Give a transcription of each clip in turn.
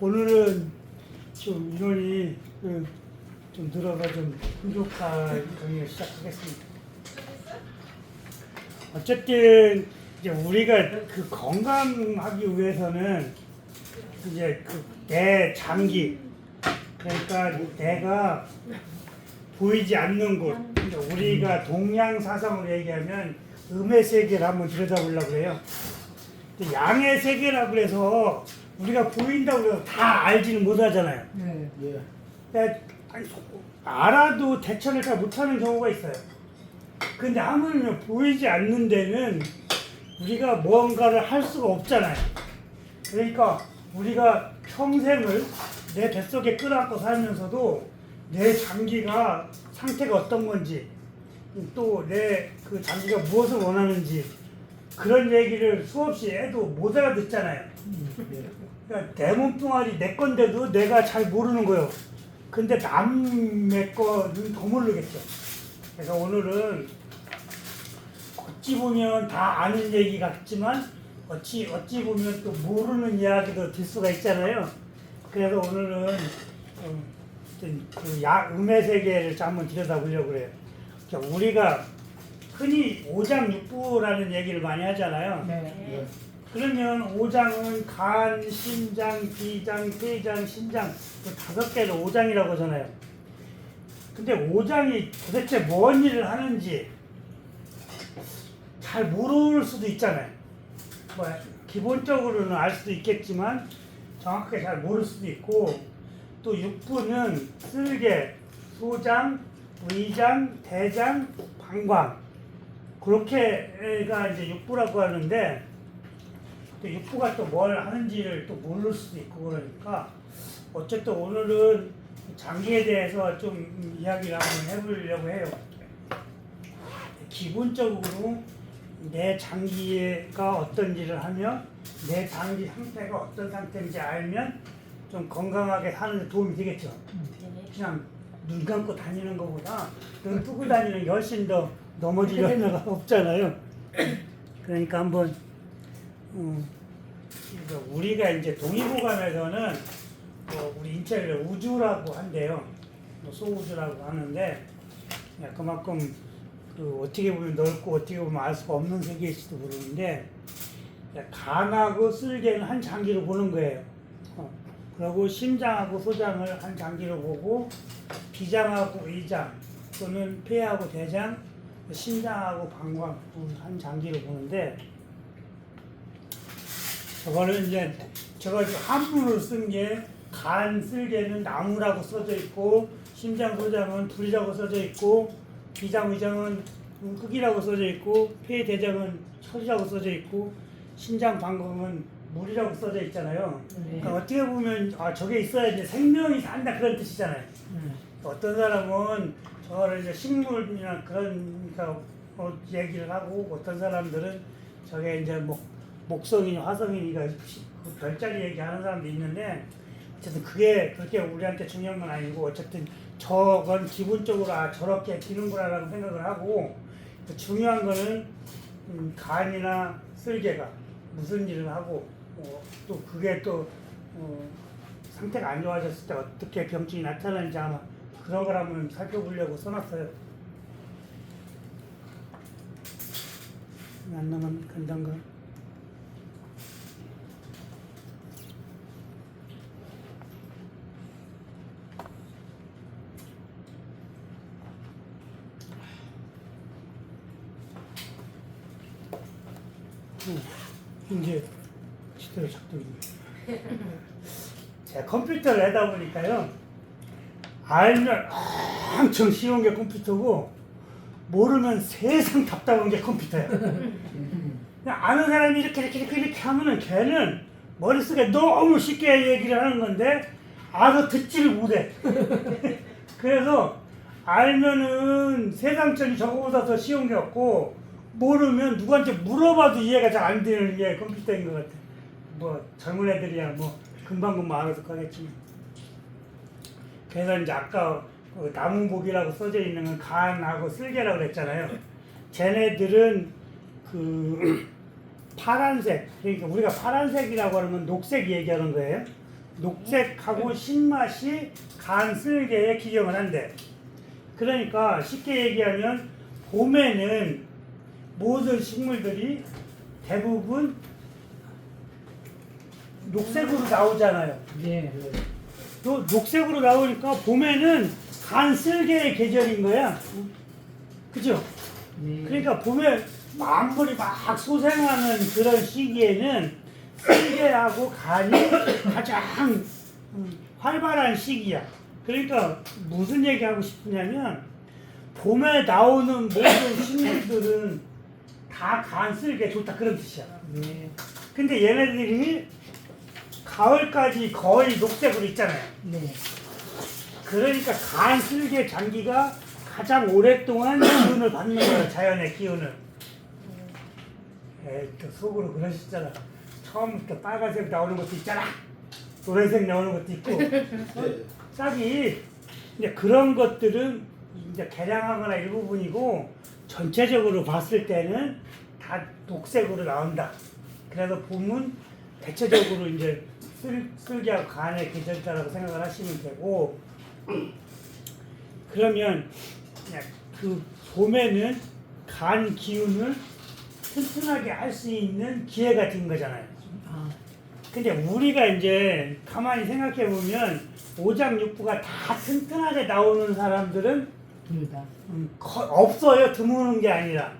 오늘은 좀 인원이 좀 늘어서 좀 부족한 강의를 시작하겠습니다. 어쨌든 이제 우리가 그 건강하기 위해서는 이제 그 내 장기, 그러니까 내가 보이지 않는 곳, 그러니까 우리가 동양사상으로 얘기하면 음의 세계를 한번 들여다보려고 해요. 양의 세계라고 해서 우리가 보인다고 해서 다 알지는 못하잖아요. 네. 그러니까 알아도 대처를 잘 못하는 경우가 있어요. 근데 하물며 보이지 않는 데는 우리가 뭔가를 할 수가 없잖아요. 그러니까 우리가 평생을 내 뱃속에 끌어안고 살면서도 내 장기가 상태가 어떤 건지, 또 내 그 장기가 무엇을 원하는지 그런 얘기를 수없이 해도 못 알아듣잖아요. 그러니까 내 몸뚱아리 내 건데도 내가 잘 모르는 거예요. 근데 남의 거는 더 모르겠죠. 그래서 오늘은 어찌 보면 다 아는 얘기 같지만 어찌 보면 또 모르는 이야기도 들 수가 있잖아요. 그래서 오늘은 그 음의 세계를 한번 들여다보려고 그래요. 그러니까 우리가 흔히 오장육부라는 얘기를 많이 하잖아요. 네. 그러면 오장은 간, 심장, 비장, 폐장, 신장 그 5개를 오장이라고 하잖아요. 근데 오장이 도대체 뭔 일을 하는지 잘 모를 수도 있잖아요. 뭐 기본적으로는 알 수도 있겠지만 정확하게 잘 모를 수도 있고, 또 육부는 쓸개, 소장, 의장, 대장, 방광 그렇게가 이제 육부라고 하는데, 또 육부가 또 뭘 하는지를 또 모를 수도 있고, 그러니까 어쨌든 오늘은 장기에 대해서 좀 이야기를 한번 해보려고 해요. 기본적으로 내 장기가 어떤 일을 하면 내 장기 상태가 어떤 상태인지 알면 좀 건강하게 사는 데 도움이 되겠죠. 그냥 눈 감고 다니는 것보다 눈 뜨고 다니는 게 훨씬 더 넘어질 여유가 없잖아요. 그러니까 한번 우리가 이제 동의보감에서는 우리 인체를 우주라고 한대요. 소우주라고 하는데 그만큼 어떻게 보면 넓고 어떻게 보면 알 수가 없는 세계일지도 모르는데, 간하고 쓸개는 한 장기로 보는 거예요. 그리고 심장하고 소장을 한 장기로 보고, 비장하고 의장 또는 폐하고 대장, 심장하고 방광 한 장기로 보는데, 저거는 이제 제가 한문으로 쓴 게 간, 쓸개는 나무라고 써져 있고, 심장, 소장은 불이라고 써져 있고, 비장, 의장은 흙이라고 써져 있고, 폐, 대장은 철이라고 써져 있고, 신장, 방광은 물이라고 써져 있잖아요. 그러니까 어떻게 보면 저게 있어야지 생명이 산다 그런 뜻이잖아요. 어떤 사람은 저거를 이제 식물이나 그런 얘기를 하고, 어떤 사람들은 저게 이제 목성이니 화성이니가 그 별자리 얘기하는 사람도 있는데, 어쨌든 그게 그렇게 우리한테 중요한 건 아니고, 어쨌든 저건 기본적으로 저렇게 기는구나라고 생각을 하고, 중요한 거는 간이나 쓸개가 무슨 일을 하고, 또 그게 또 상태가 안 좋아졌을 때 어떻게 병증이 나타나는지 아마 그런 걸 한번 살펴보려고 써놨어요. 안 나면 간단가? 이제 시대로 작동이네. 제가 컴퓨터를 하다 보니까요, 알면 엄청 쉬운 게 컴퓨터고, 모르면 세상 답답한 게 컴퓨터야. 그냥 아는 사람이 이렇게 하면은 걔는 머릿속에 너무 쉽게 얘기를 하는 건데 알아서 듣지를 못해. 그래서 알면은 세상적인 저거보다 더 쉬운 게 없고, 모르면 누구한테 물어봐도 이해가 잘 안 되는 게 컴퓨터인 것 같아. 뭐 젊은 애들이야 뭐 금방 알아서 하겠지만. 그래서 이제 아까 나무복이라고 써져 있는 건 간하고 쓸개라고 그랬잖아요. 쟤네들은 그 파란색, 그러니까 우리가 파란색이라고 하는 건 녹색 얘기하는 거예요. 녹색하고 신맛이 간 쓸개에 기경을 한대. 그러니까 쉽게 얘기하면 봄에는 모든 식물들이 대부분 녹색으로 나오잖아요. 네. 또 녹색으로 나오니까 봄에는 간 쓸개의 계절인 거야. 그죠? 네. 그러니까 봄에 만물이 막 소생하는 그런 시기에는 쓸개하고 간이 가장 활발한 시기야. 그러니까 무슨 얘기하고 싶으냐면 봄에 나오는 모든 식물들은 다 간 쓸개 좋다 그런 뜻이야. 네. 근데 얘네들이 가을까지 거의 녹색으로 있잖아요. 네. 그러니까 간 쓸개 장기가 가장 오랫동안 기운을 받는 거예요. 자연의 기운을. 에이, 또 속으로 그러시잖아. 처음부터 빨간색 나오는 것도 있잖아. 노란색 나오는 것도 있고. 싹이 이제 그런 것들은 이제 개량하거나 일부분이고 전체적으로 봤을 때는 다 녹색으로 나온다. 그래서 봄은 대체적으로 이제 쓸개하고 간의 계절자라고 생각을 하시면 되고, 그러면 그 봄에는 간 기운을 튼튼하게 할 수 있는 기회가 된 거잖아요. 아, 근데 우리가 이제 가만히 생각해 보면 오장육부가 다 튼튼하게 나오는 사람들은 둘 다. 없어요. 드무는 게 아니라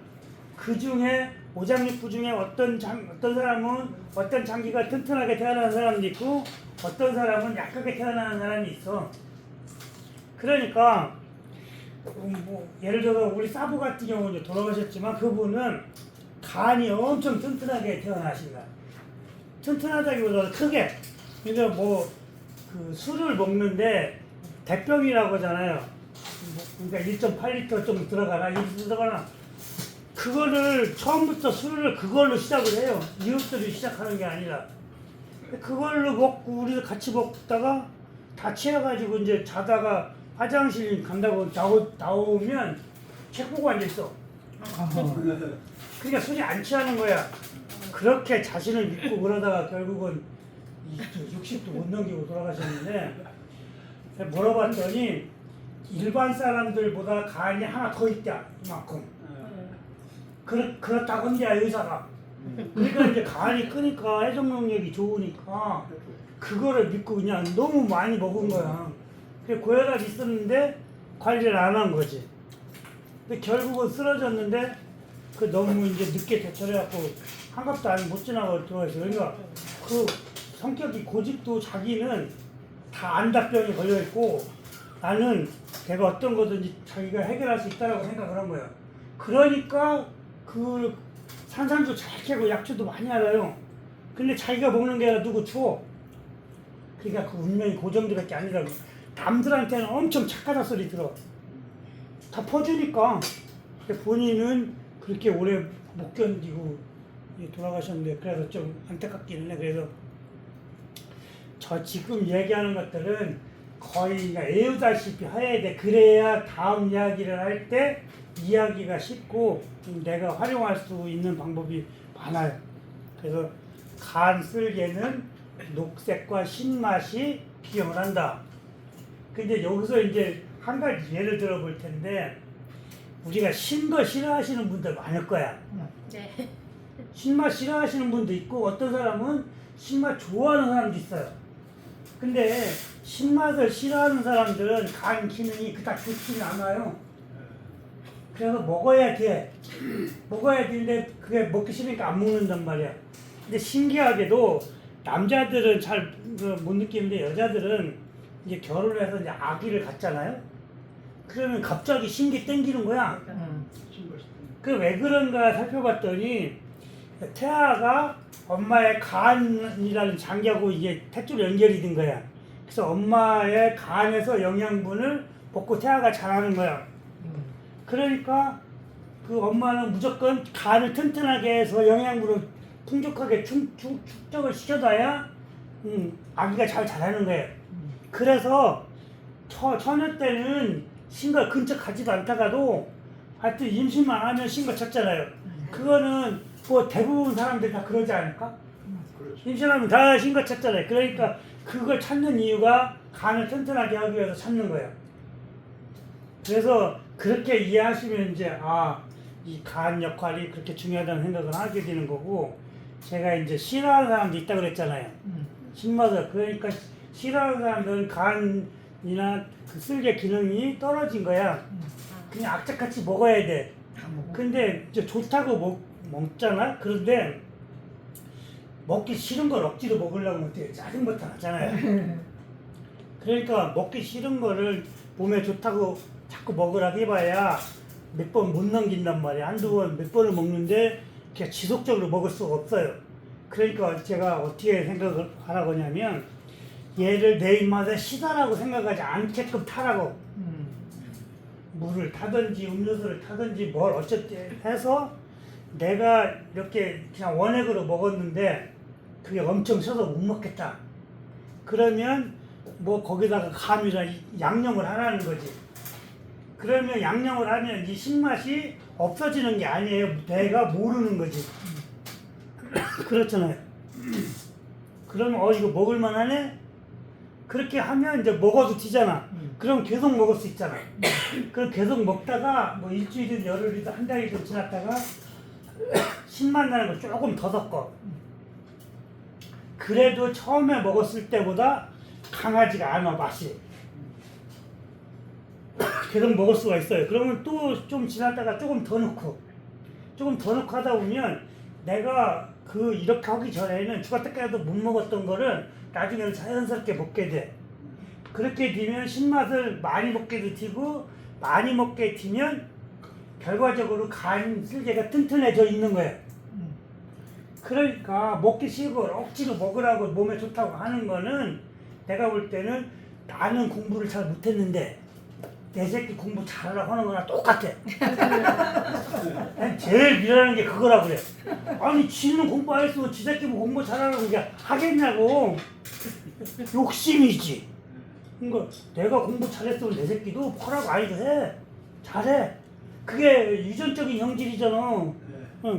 그 중에 오장육부 중에 어떤 사람은 어떤 장기가 튼튼하게 태어나는 사람도 있고 어떤 사람은 약하게 태어나는 사람이 있어. 그러니까 뭐 예를 들어 우리 사부 같은 경우는 돌아가셨지만 그분은 간이 엄청 튼튼하게 태어나신 거야. 튼튼하다기보다 크게. 그러니까 뭐 그 술을 먹는데 대병이라고 하잖아요. 그러니까 1.8리터 좀 들어가나 1리터 들어가나 그거를 처음부터 술을 그걸로 시작을 해요. 이웃들이 시작하는 게 아니라 그걸로 먹고 우리도 같이 먹다가 다 취해가지고 이제 자다가 화장실 간다고 나오면 책 보고 앉아있어. 그러니까 술이 안 취하는 거야. 그렇게 자신을 믿고 그러다가 결국은 60도 못 넘기고 돌아가셨는데 물어봤더니 일반 사람들보다 간이 하나 더 있다. 이만큼. 그렇다고 한대 의사가. 그러니까 이제 간이 크니까 해독 능력이 좋으니까 그거를 믿고 그냥 너무 많이 먹은 거야. 그래서 고혈압 있었는데 관리를 안 한 거지. 근데 결국은 쓰러졌는데 그 너무 이제 늦게 대처해갖고 한갑도 아니 못 지나고 들어가서 그러니까 그 성격이 고집도 자기는 다 안다병에 걸려 있고 나는 내가 어떤 거든지 자기가 해결할 수 있다라고 생각을 한 거야. 그러니까 그 산산도 잘 캐고 약초도 많이 알아요. 근데 자기가 먹는 게 아니라 누구 줘. 그러니까 그 운명이 그 정도밖에 아니라고. 남들한테는 엄청 착하다 소리 들어. 다 퍼주니까. 본인은 그렇게 오래 못 견디고 돌아가셨는데 그래서 좀 안타깝기는 해. 그래서 저 지금 얘기하는 것들은 거의 애우다시피 해야 돼. 그래야 다음 이야기를 할 때 이야기가 쉽고 내가 활용할 수 있는 방법이 많아요. 그래서 간 쓸개는 녹색과 신맛이 기용을 한다. 근데 여기서 이제 한 가지 예를 들어 볼 텐데 우리가 신 거 싫어하시는 분들 많을 거야. 네. 신맛 싫어하시는 분도 있고 어떤 사람은 신맛 좋아하는 사람도 있어요. 근데 신맛을 싫어하는 사람들은 간 기능이 그닥 좋지는 않아요. 그래서 먹어야 돼. 먹어야 되는데 그게 먹기 싫으니까 안 먹는단 말이야. 근데 신기하게도 남자들은 잘 못 느끼는데 여자들은 이제 결혼을 해서 이제 아기를 갖잖아요. 그러면 갑자기 신기 땡기는 거야. 그 왜 그런가 살펴봤더니 태아가 엄마의 간이라는 장기하고 이게 탯줄로 연결이 된 거야. 그래서 엄마의 간에서 영양분을 먹고 태아가 자라는 거야. 그러니까 그 엄마는 무조건 간을 튼튼하게 해서 영양분을 풍족하게 축적을 시켜놔야 아기가 잘 자라는 거예요. 그래서 처녀 때는 신과 근처 가지도 않다가도 하여튼 임신만 하면 신과 쳤잖아요. 그거는 뭐 대부분 사람들이 다 그러지 않을까? 임신하면 다 신과 쳤잖아요. 그러니까 그걸 찾는 이유가 간을 튼튼하게 하기 위해서 찾는 거예요. 그래서 그렇게 이해하시면 이제 이 간 역할이 그렇게 중요하다는 생각을 하게 되는 거고, 제가 이제 싫어하는 사람도 있다고 그랬잖아요. 신맛을. 그러니까 싫어하는 사람들은 간이나 그 쓸개 기능이 떨어진 거야. 그냥 악착같이 먹어야 돼. 근데 이제 좋다고 먹잖아. 그런데 먹기 싫은 걸 억지로 먹으려면 어떻게 짜증부터 나잖아요. 그러니까 먹기 싫은 거를 몸에 좋다고 자꾸 먹으라고 해봐야 몇 번 못 넘긴단 말이야. 한두 번, 몇 번을 먹는데 그냥 지속적으로 먹을 수가 없어요. 그러니까 제가 어떻게 생각을 하라고 하냐면, 얘를 내 입맛에 시다라고 생각하지 않게끔 타라고. 물을 타든지 음료수를 타든지 뭘 어쨌든 해서 내가 이렇게 그냥 원액으로 먹었는데 그게 엄청 써서 못 먹겠다. 그러면 뭐 거기다가 감이나 양념을 하라는 거지. 그러면 양념을 하면 이 신맛이 없어지는 게 아니에요. 내가 모르는 거지. 그렇잖아요. 그러면 이거 먹을만 하네? 그렇게 하면 이제 먹어도 되잖아. 그럼 계속 먹을 수 있잖아. 그럼 계속 먹다가 뭐 일주일이든 열흘이든 한 달이든 지났다가 신맛 나는 걸 조금 더 섞어. 그래도 처음에 먹었을 때보다 강하지가 않아, 맛이. 계속 먹을 수가 있어요. 그러면 또 좀 지났다가 조금 더 넣고 하다 보면 내가 이렇게 하기 전에는 죽었다까지도 못 먹었던 거를 나중에는 자연스럽게 먹게 돼. 그렇게 되면 신맛을 많이 먹게 되고, 많이 먹게 되면 결과적으로 간 쓸개가 튼튼해져 있는 거예요. 그러니까 먹기 싫고 억지로 먹으라고 몸에 좋다고 하는 거는, 내가 볼 때는 나는 공부를 잘 못했는데 내 새끼 공부 잘하라고 하는 거랑 똑같아. 제일 미안한 게 그거라 그래. 아니 지는 공부 안 했으면 지 새끼 뭐 공부 잘하라고 하겠냐고. 욕심이지. 그러니까 내가 공부 잘했으면 내 새끼도 뭐라고 아니도 해. 잘해. 그게 유전적인 형질이잖아.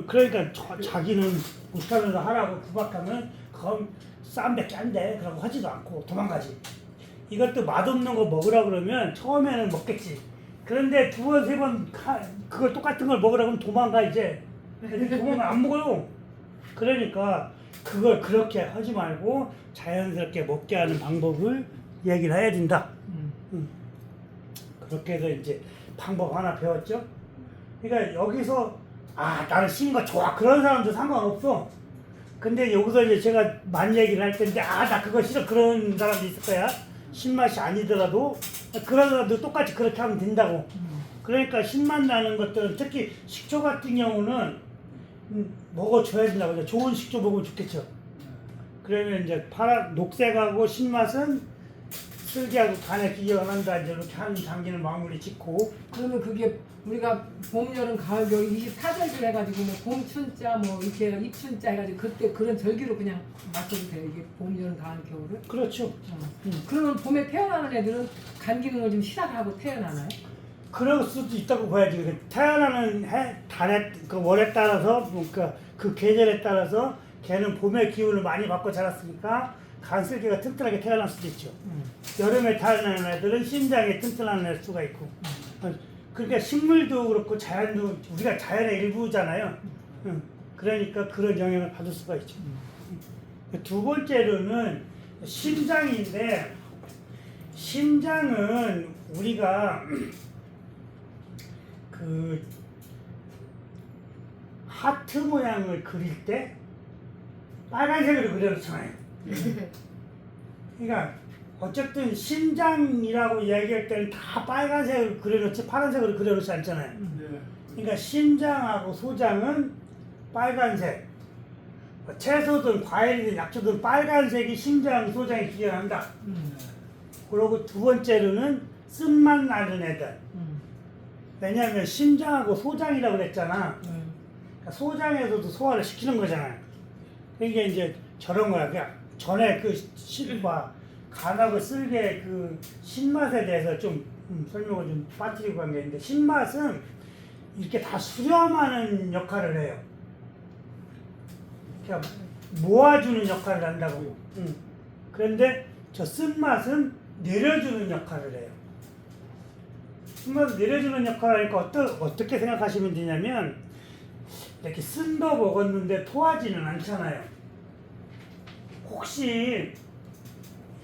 그러니까 자기는 못하면서 하라고 구박하면 그건 쌈밖에 안 돼. 그러고 하지도 않고 도망가지. 이것도 맛없는 거 먹으라 그러면 처음에는 먹겠지. 그런데 두 번, 세 번 그걸 똑같은 걸 먹으라 그러면 도망가 이제. 도망가 안 먹어요. 그러니까 그걸 그렇게 하지 말고 자연스럽게 먹게 하는 방법을 얘기를 해야 된다. 그렇게 해서 이제 방법 하나 배웠죠. 그러니까 여기서 나는 신 거 좋아 그런 사람도 상관없어. 근데 여기서 이제 제가 만 얘기를 할 텐데 나 그거 싫어 그런 사람도 있을 거야. 신맛이 아니더라도 그런 사람도 똑같이 그렇게 하면 된다고. 그러니까 신맛 나는 것들은 특히 식초 같은 경우는 먹어줘야 된다고. 좋은 식초 먹으면 좋겠죠. 그러면 이제 녹색하고 신맛은 쓸개하고 간에 기여를 한다. 이제 이렇게 한 장기를 마무리 짓고. 그러면 그게 우리가 봄, 여름, 가을, 겨울 24절기를 해가지고 뭐 봄춘자 뭐 이렇게 입춘자 해가지고 그때 그런 절기로 그냥 맞춰도 돼요. 이게 봄, 여름, 가을, 겨울을. 그렇죠. 그러면 봄에 태어나는 애들은 간 기능을 좀 시작하고 태어나나요? 그럴 수도 있다고 봐야지. 태어나는 달에 월에 따라서 그 계절에 따라서 걔는 봄의 기운을 많이 받고 자랐으니까 간슬개가 튼튼하게 태어날 수도 있죠. 여름에 태어나는 애들은 심장이 튼튼한 애 수가 있고. 그러니까 식물도 그렇고 자연도 우리가 자연의 일부잖아요. 그러니까 그런 영향을 받을 수가 있죠. 두 번째로는 심장인데, 심장은 우리가 하트 모양을 그릴 때 빨간색으로 그려놓잖아요. 그러니까 어쨌든 심장이라고 이야기할 때는 다 빨간색으로 그려놓지 파란색으로 그려놓지 않잖아요. 그러니까 심장하고 소장은 빨간색, 채소든 과일이든 약초든 빨간색이 심장, 소장에 기여한다. 그리고 두 번째로는 쓴맛 나는 애들. 왜냐하면 심장하고 소장이라고 그랬잖아. 그러니까 소장에서도 소화를 시키는 거잖아요. 그러니까 이제 저런 거야. 그냥 전에 간하고 쓸개 신맛에 대해서 좀 설명을 좀 빠뜨리고 간 게 있는데, 신맛은 이렇게 다 수렴하는 역할을 해요. 그러니까 모아주는 역할을 한다고. 그런데 저 쓴맛은 내려주는 역할을 해요. 쓴맛을 내려주는 역할을 하니까 어떻게 생각하시면 되냐면 이렇게 쓴 거 먹었는데 토하지는 않잖아요. 혹시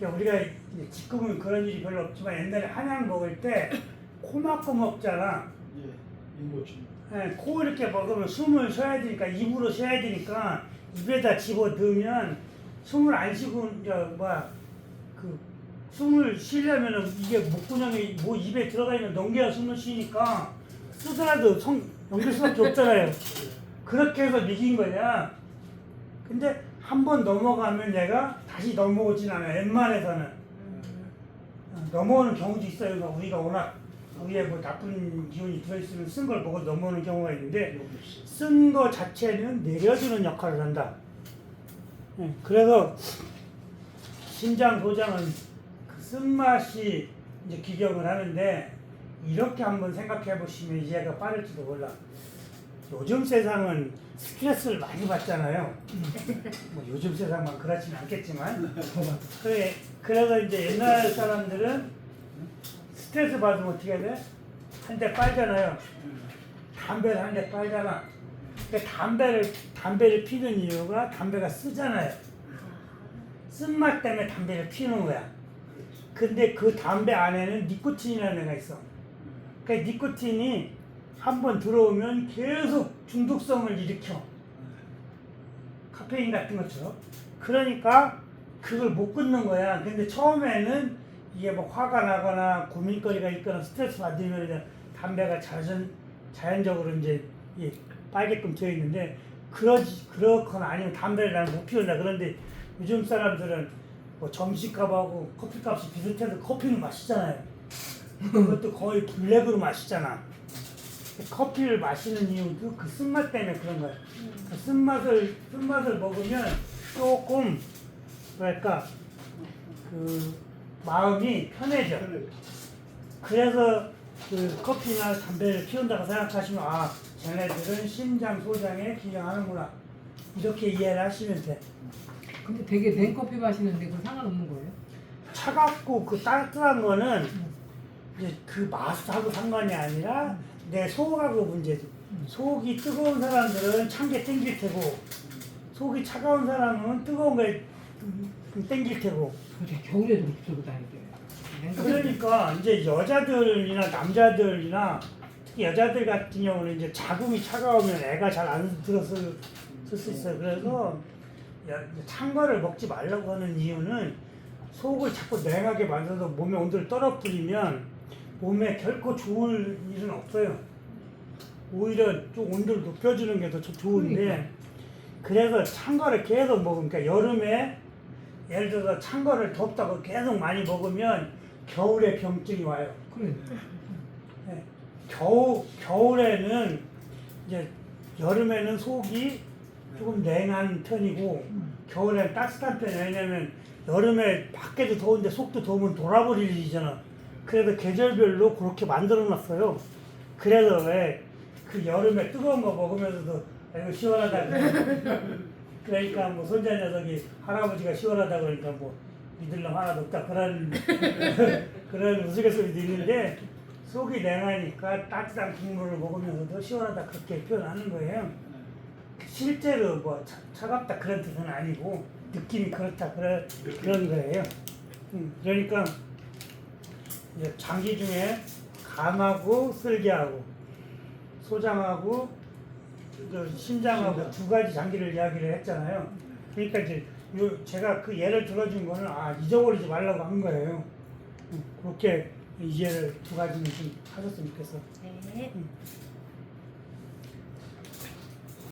우리가 지금은 그런 일이 별로 없지만 옛날에 한약 먹을 때 코 막고 먹잖아. 예, 인고침. 네, 코 이렇게 먹으면 숨을 쉬어야 되니까 입으로 쉬어야 되니까 입에다 집어 넣으면 숨을 안 쉬고 그 숨을 쉬려면은 이게 목구멍에 뭐 입에 들어가 있는 넘겨야 숨을 쉬니까 쓰더라도 넘길 수밖에 없잖아요. 그렇게 해서 이긴 거야. 근데 한 번 넘어가면 얘가 다시 넘어오진 않아요. 웬만해서는 넘어오는 경우도 있어요. 그러니까 우리가 워낙 위에 뭐 나쁜 기운이 들어있으면 쓴 걸 먹어 넘어오는 경우가 있는데 쓴 거 자체는 내려주는 역할을 한다. 그래서 신장 소장은 그 쓴맛이 이제 기경을 하는데 이렇게 한번 생각해 보시면 이해가 빠를지도 몰라. 요즘 세상은 스트레스를 많이 받잖아요. 뭐 요즘 세상만 그렇지는 않겠지만 그래서 이제 옛날 사람들은 스트레스 받으면 어떻게 해야 돼? 한 대 빨잖아요. 담배를 한 대 빨잖아. 근데 담배를 피는 이유가 담배가 쓰잖아요. 쓴맛 때문에 담배를 피는 거야. 근데 그 담배 안에는 니코틴이라는 애가 있어. 그러니까 니코틴이 한번 들어오면 계속 중독성을 일으켜. 카페인 같은 것처럼. 그러니까 그걸 못 끊는 거야. 근데 처음에는 이게 뭐 화가 나거나 고민거리가 있거나 스트레스 받으면 이제 담배가 자연적으로 이제 빨게끔 되어 있는데 그렇거나 아니면 담배를 나는 못 피운다. 그런데 요즘 사람들은 뭐 점심값하고 커피값이 비슷해서 커피는 마시잖아요. 그것도 거의 블랙으로 마시잖아. 커피를 마시는 이유도 그 쓴맛 때문에 그런 거야. 그 쓴맛을 먹으면 조금 뭐랄까 그 마음이 편해져. 그래서 그 커피나 담배를 피운다고 생각하시면 아 쟤네들은 심장 소장에 기능하는구나 이렇게 이해를 하시면 돼. 근데 되게 냉커피 마시는데 그건 상관없는 거예요? 차갑고 그 따뜻한 거는 이제 그 맛하고 상관이 아니라 내 속하고 문제지. 속이 뜨거운 사람들은 찬 게 땡길 테고 속이 차가운 사람은 뜨거운 게 땡길 테고. 그래 겨울에도 그렇게 들고 다니게. 그러니까 이제 여자들이나 남자들이나 특히 여자들 같은 경우는 이제 자궁이 차가우면 애가 잘 안 들었을 수 있어요. 그래서 찬 거를 먹지 말라고 하는 이유는 속을 자꾸 냉하게 만들어서 몸의 온도를 떨어뜨리면 몸에 결코 좋을 일은 없어요. 오히려 좀 온도를 높여주는 게 더 좋은데 그래서 찬 거를 계속 먹으면 그러니까 여름에 예를 들어서 찬 거를 덥다고 계속 많이 먹으면 겨울에 병증이 와요. 그래. 네. 겨울에는 이제 여름에는 속이 조금 냉한 편이고 겨울에는 따뜻한 편이에요. 왜냐면 여름에 밖에도 더운데 속도 더우면 돌아버릴 일이잖아. 그래서 계절별로 그렇게 만들어 놨어요. 그래서 왜 그 여름에 뜨거운 거 먹으면서도 이거 시원하다. 그러니까 뭐 손자 녀석이 할아버지가 시원하다 그러니까 뭐 믿을 놈 하나도 없다 그런 그런 우스갯소리도 있는데 속이 냉하니까 따뜻한 국물을 먹으면서도 시원하다 그렇게 표현하는 거예요. 실제로 뭐 차갑다 그런 뜻은 아니고 느낌이 그렇다 그런 거예요. 그러니까 이제 장기 중에 간하고 쓸개하고 소장하고 심장하고 두 가지 장기를 이야기를 했잖아요. 그러니까 이제 제가 그 예를 들어준 거는 잊어버리지 말라고 한 거예요. 그렇게 이해를 두 가지는 좀 하셨으면 좋겠어. 네.